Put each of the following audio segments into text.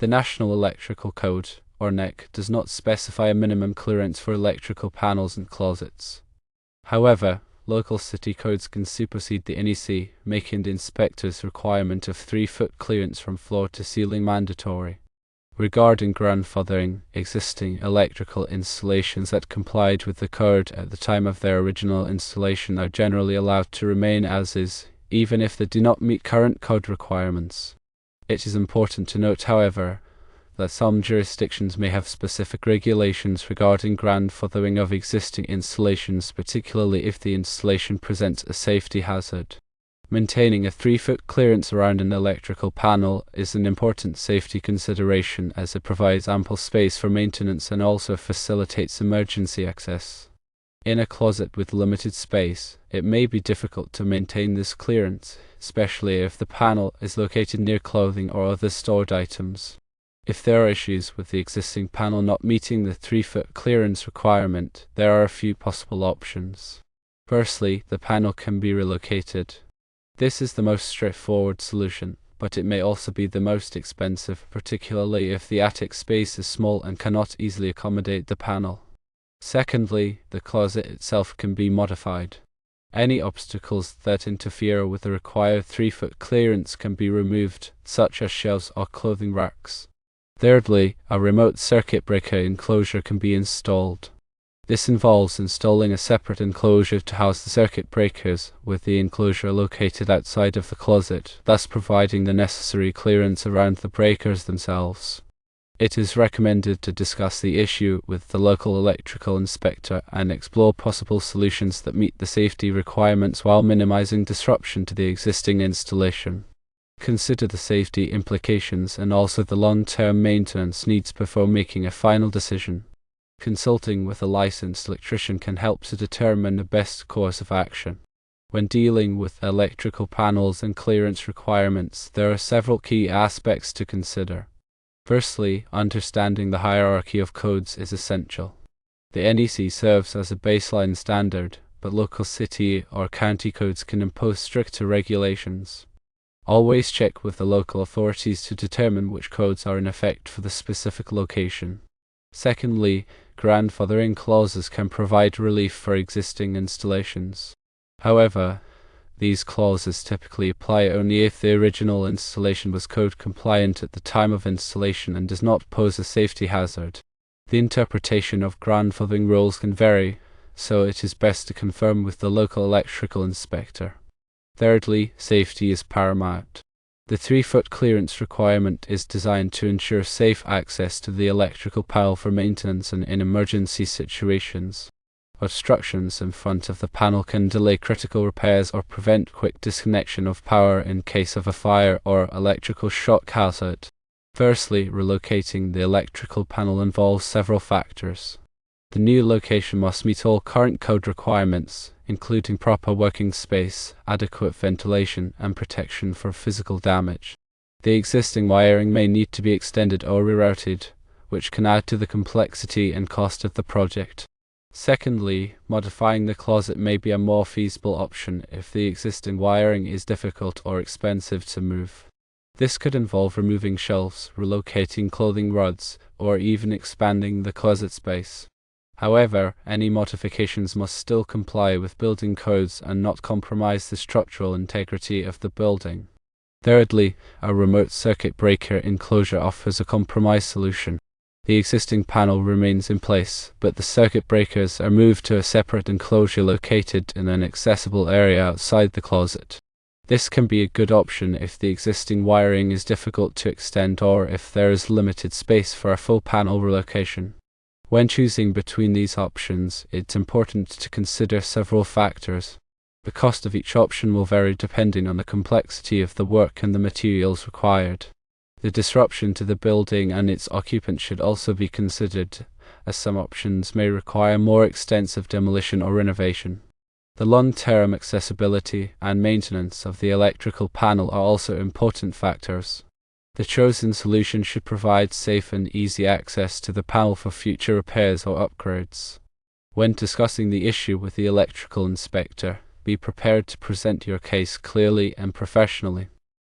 The National Electrical Code, or NEC, does not specify a minimum clearance for electrical panels and closets. However, local city codes can supersede the NEC, making the inspector's requirement of 3-foot clearance from floor to ceiling mandatory. Regarding grandfathering, existing electrical installations that complied with the code at the time of their original installation are generally allowed to remain as is, even if they do not meet current code requirements. It is important to note, however, that some jurisdictions may have specific regulations regarding grandfathering of existing installations, particularly if the installation presents a safety hazard. Maintaining a 3-foot clearance around an electrical panel is an important safety consideration, as it provides ample space for maintenance and also facilitates emergency access. In a closet with limited space, it may be difficult to maintain this clearance, especially if the panel is located near clothing or other stored items. If there are issues with the existing panel not meeting the 3-foot clearance requirement, there are a few possible options. Firstly, the panel can be relocated. This is the most straightforward solution, but it may also be the most expensive, particularly if the attic space is small and cannot easily accommodate the panel. Secondly, the closet itself can be modified. Any obstacles that interfere with the required 3-foot clearance can be removed, such as shelves or clothing racks. Thirdly, a remote circuit breaker enclosure can be installed. This involves installing a separate enclosure to house the circuit breakers, with the enclosure located outside of the closet, thus providing the necessary clearance around the breakers themselves. It is recommended to discuss the issue with the local electrical inspector and explore possible solutions that meet the safety requirements while minimizing disruption to the existing installation. Consider the safety implications and also the long-term maintenance needs before making a final decision. Consulting with a licensed electrician can help to determine the best course of action. When dealing with electrical panels and clearance requirements, there are several key aspects to consider. Firstly, understanding the hierarchy of codes is essential. The NEC serves as a baseline standard, but local city or county codes can impose stricter regulations. Always check with the local authorities to determine which codes are in effect for the specific location. Secondly, grandfathering clauses can provide relief for existing installations. However, these clauses typically apply only if the original installation was code compliant at the time of installation and does not pose a safety hazard. The interpretation of grandfathering rules can vary, so it is best to confirm with the local electrical inspector. Thirdly, safety is paramount. The 3-foot clearance requirement is designed to ensure safe access to the electrical panel for maintenance and in emergency situations. Obstructions in front of the panel can delay critical repairs or prevent quick disconnection of power in case of a fire or electrical shock hazard. Firstly, relocating the electrical panel involves several factors. The new location must meet all current code requirements, including proper working space, adequate ventilation, and protection for physical damage. The existing wiring may need to be extended or rerouted, which can add to the complexity and cost of the project. Secondly, modifying the closet may be a more feasible option if the existing wiring is difficult or expensive to move. This could involve removing shelves, relocating clothing rods, or even expanding the closet space. However, any modifications must still comply with building codes and not compromise the structural integrity of the building. Thirdly, a remote circuit breaker enclosure offers a compromise solution. The existing panel remains in place, but the circuit breakers are moved to a separate enclosure located in an accessible area outside the closet. This can be a good option if the existing wiring is difficult to extend or if there is limited space for a full panel relocation. When choosing between these options, it's important to consider several factors. The cost of each option will vary depending on the complexity of the work and the materials required. The disruption to the building and its occupants should also be considered, as some options may require more extensive demolition or renovation. The long-term accessibility and maintenance of the electrical panel are also important factors. The chosen solution should provide safe and easy access to the panel for future repairs or upgrades. When discussing the issue with the electrical inspector, be prepared to present your case clearly and professionally.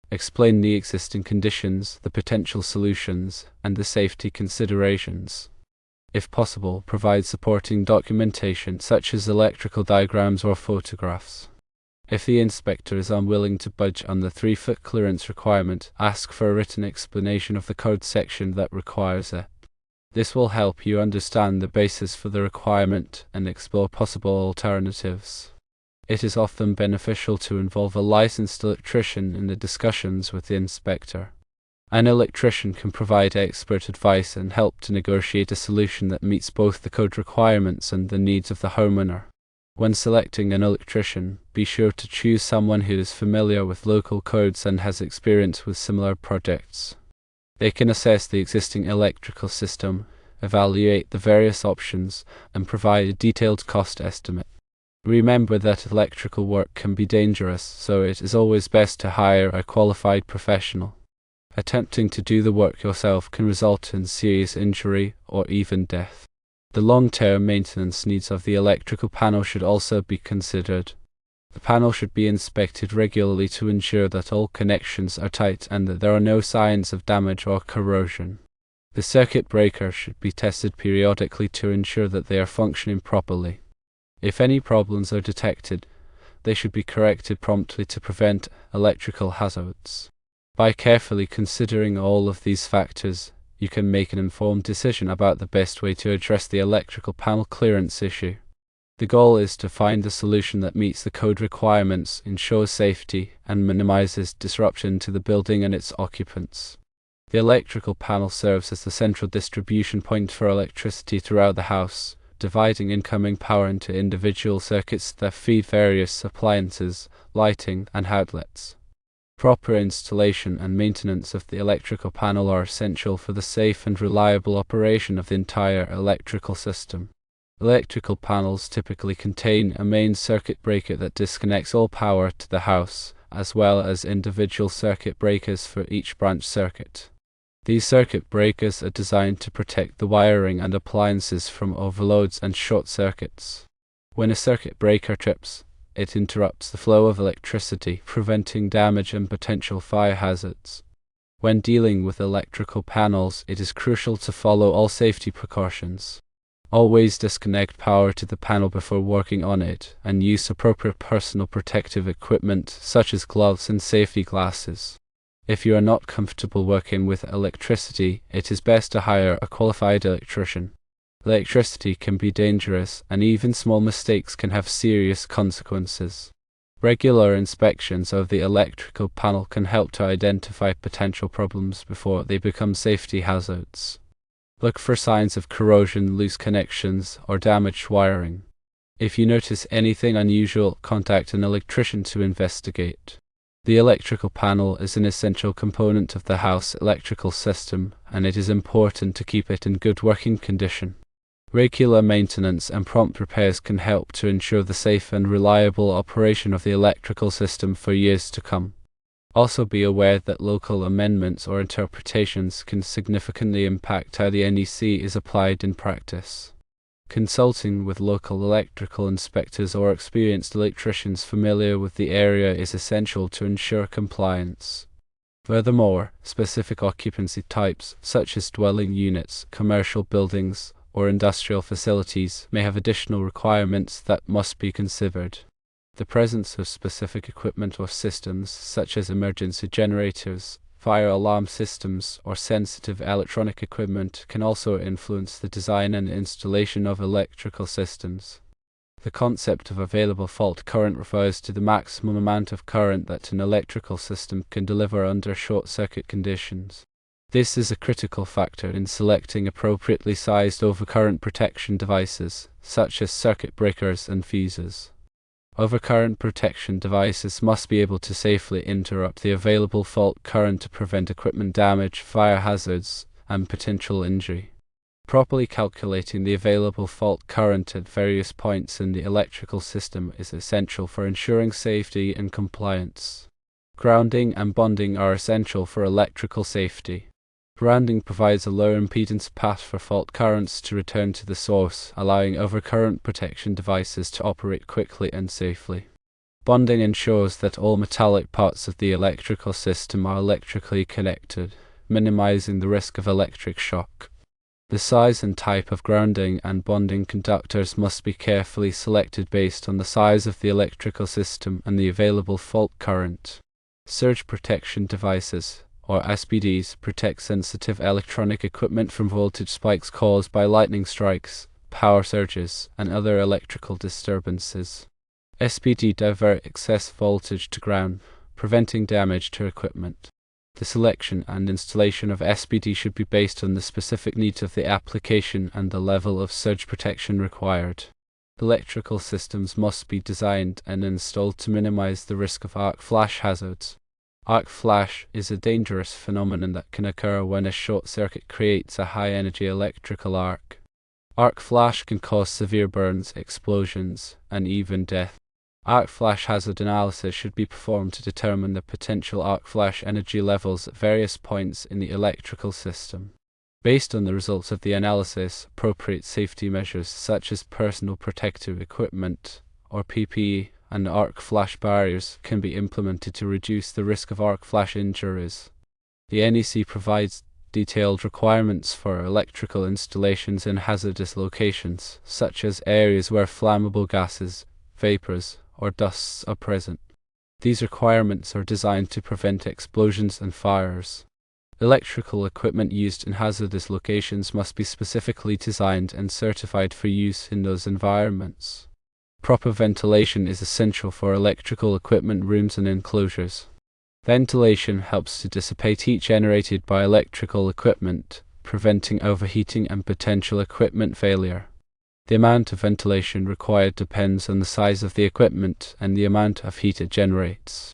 Explain the existing conditions, the potential solutions, and the safety considerations. If possible, provide supporting documentation such as electrical diagrams or photographs. If the inspector is unwilling to budge on the 3-foot clearance requirement, ask for a written explanation of the code section that requires it. This will help you understand the basis for the requirement and explore possible alternatives. It is often beneficial to involve a licensed electrician in the discussions with the inspector. An electrician can provide expert advice and help to negotiate a solution that meets both the code requirements and the needs of the homeowner. When selecting an electrician, be sure to choose someone who is familiar with local codes and has experience with similar projects. They can assess the existing electrical system, evaluate the various options, and provide a detailed cost estimate. Remember that electrical work can be dangerous, so it is always best to hire a qualified professional. Attempting to do the work yourself can result in serious injury or even death. The long-term maintenance needs of the electrical panel should also be considered. The panel should be inspected regularly to ensure that all connections are tight and that there are no signs of damage or corrosion. The circuit breaker should be tested periodically to ensure that they are functioning properly. If any problems are detected, they should be corrected promptly to prevent electrical hazards. By carefully considering all of these factors, you can make an informed decision about the best way to address the electrical panel clearance issue. The goal is to find a solution that meets the code requirements, ensures safety, and minimizes disruption to the building and its occupants. The electrical panel serves as the central distribution point for electricity throughout the house, dividing incoming power into individual circuits that feed various appliances, lighting, and outlets. Proper installation and maintenance of the electrical panel are essential for the safe and reliable operation of the entire electrical system. Electrical panels typically contain a main circuit breaker that disconnects all power to the house, as well as individual circuit breakers for each branch circuit. These circuit breakers are designed to protect the wiring and appliances from overloads and short circuits. When a circuit breaker trips, it interrupts the flow of electricity, preventing damage and potential fire hazards. When dealing with electrical panels, it is crucial to follow all safety precautions. Always disconnect power to the panel before working on it, and use appropriate personal protective equipment such as gloves and safety glasses. If you are not comfortable working with electricity, it is best to hire a qualified electrician. Electricity can be dangerous, and even small mistakes can have serious consequences. Regular inspections of the electrical panel can help to identify potential problems before they become safety hazards. Look for signs of corrosion, loose connections, or damaged wiring. If you notice anything unusual, contact an electrician to investigate. The electrical panel is an essential component of the house electrical system, and it is important to keep it in good working condition. Regular maintenance and prompt repairs can help to ensure the safe and reliable operation of the electrical system for years to come. Also be aware that local amendments or interpretations can significantly impact how the NEC is applied in practice. Consulting with local electrical inspectors or experienced electricians familiar with the area is essential to ensure compliance. Furthermore, specific occupancy types, such as dwelling units, commercial buildings, or industrial facilities, may have additional requirements that must be considered. The presence of specific equipment or systems, such as emergency generators, fire alarm systems, or sensitive electronic equipment, can also influence the design and installation of electrical systems. The concept of available fault current refers to the maximum amount of current that an electrical system can deliver under short-circuit conditions. This is a critical factor in selecting appropriately sized overcurrent protection devices, such as circuit breakers and fuses. Overcurrent protection devices must be able to safely interrupt the available fault current to prevent equipment damage, fire hazards, and potential injury. Properly calculating the available fault current at various points in the electrical system is essential for ensuring safety and compliance. Grounding and bonding are essential for electrical safety. Grounding provides a low impedance path for fault currents to return to the source, allowing overcurrent protection devices to operate quickly and safely. Bonding ensures that all metallic parts of the electrical system are electrically connected, minimizing the risk of electric shock. The size and type of grounding and bonding conductors must be carefully selected based on the size of the electrical system and the available fault current. Surge protection devices, or SPDs, protect sensitive electronic equipment from voltage spikes caused by lightning strikes, power surges, and other electrical disturbances. SPD divert excess voltage to ground, preventing damage to equipment. The selection and installation of SPD should be based on the specific needs of the application and the level of surge protection required. Electrical systems must be designed and installed to minimize the risk of arc flash hazards. Arc flash is a dangerous phenomenon that can occur when a short circuit creates a high-energy electrical arc. Arc flash can cause severe burns, explosions, and even death. Arc flash hazard analysis should be performed to determine the potential arc flash energy levels at various points in the electrical system. Based on the results of the analysis, appropriate safety measures such as personal protective equipment, or PPE, and arc flash barriers can be implemented to reduce the risk of arc flash injuries. The NEC provides detailed requirements for electrical installations in hazardous locations, such as areas where flammable gases, vapors, or dusts are present. These requirements are designed to prevent explosions and fires. Electrical equipment used in hazardous locations must be specifically designed and certified for use in those environments. Proper ventilation is essential for electrical equipment rooms and enclosures. Ventilation helps to dissipate heat generated by electrical equipment, preventing overheating and potential equipment failure. The amount of ventilation required depends on the size of the equipment and the amount of heat it generates.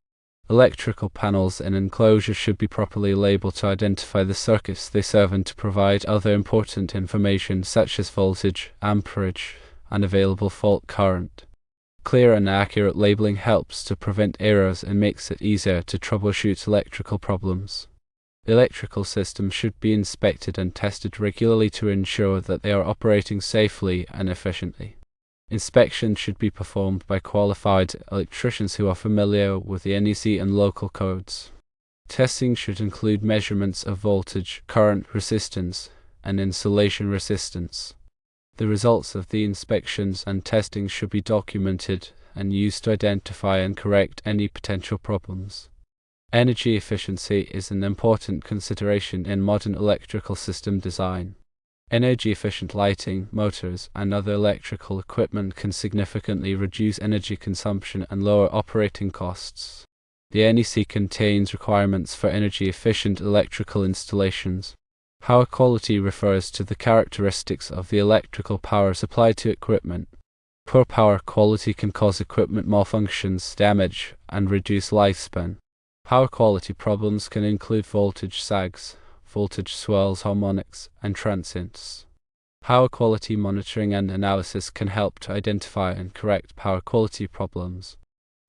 Electrical panels and enclosures should be properly labeled to identify the circuits they serve and to provide other important information such as voltage, amperage, and available fault current. Clear and accurate labeling helps to prevent errors and makes it easier to troubleshoot electrical problems. Electrical systems should be inspected and tested regularly to ensure that they are operating safely and efficiently. Inspections should be performed by qualified electricians who are familiar with the NEC and local codes. Testing should include measurements of voltage, current, resistance, and insulation resistance. The results of the inspections and testing should be documented and used to identify and correct any potential problems. Energy efficiency is an important consideration in modern electrical system design. Energy-efficient lighting, motors, and other electrical equipment can significantly reduce energy consumption and lower operating costs. The NEC contains requirements for energy-efficient electrical installations. Power quality refers to the characteristics of the electrical power supplied to equipment. Poor power quality can cause equipment malfunctions, damage, and reduce lifespan. Power quality problems can include voltage sags, voltage swirls, harmonics, and transients. Power quality monitoring and analysis can help to identify and correct power quality problems.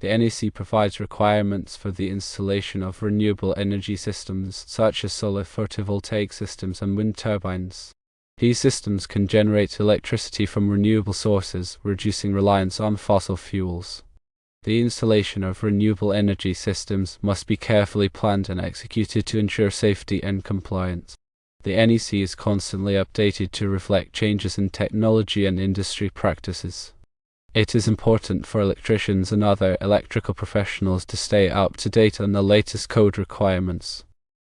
The NEC provides requirements for the installation of renewable energy systems such as solar photovoltaic systems and wind turbines. These systems can generate electricity from renewable sources, reducing reliance on fossil fuels. The installation of renewable energy systems must be carefully planned and executed to ensure safety and compliance. The NEC is constantly updated to reflect changes in technology and industry practices. It is important for electricians and other electrical professionals to stay up to date on the latest code requirements.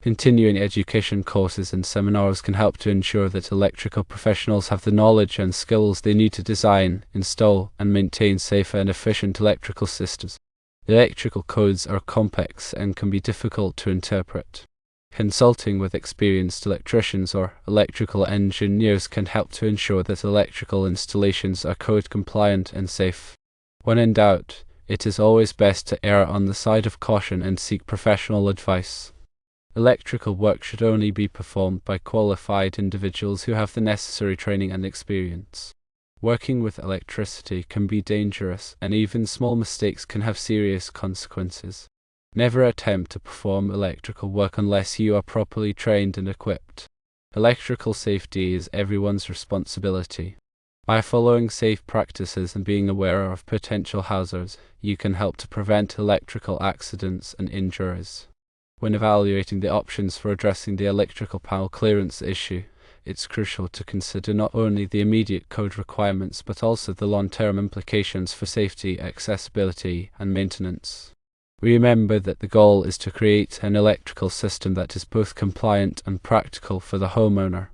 Continuing education courses and seminars can help to ensure that electrical professionals have the knowledge and skills they need to design, install, and maintain safe and efficient electrical systems. Electrical codes are complex and can be difficult to interpret. Consulting with experienced electricians or electrical engineers can help to ensure that electrical installations are code compliant and safe. When in doubt, it is always best to err on the side of caution and seek professional advice. Electrical work should only be performed by qualified individuals who have the necessary training and experience. Working with electricity can be dangerous, and even small mistakes can have serious consequences. Never attempt to perform electrical work unless you are properly trained and equipped. Electrical safety is everyone's responsibility. By following safe practices and being aware of potential hazards, you can help to prevent electrical accidents and injuries. When evaluating the options for addressing the electrical panel clearance issue, it's crucial to consider not only the immediate code requirements but also the long-term implications for safety, accessibility, and maintenance. Remember that the goal is to create an electrical system that is both compliant and practical for the homeowner.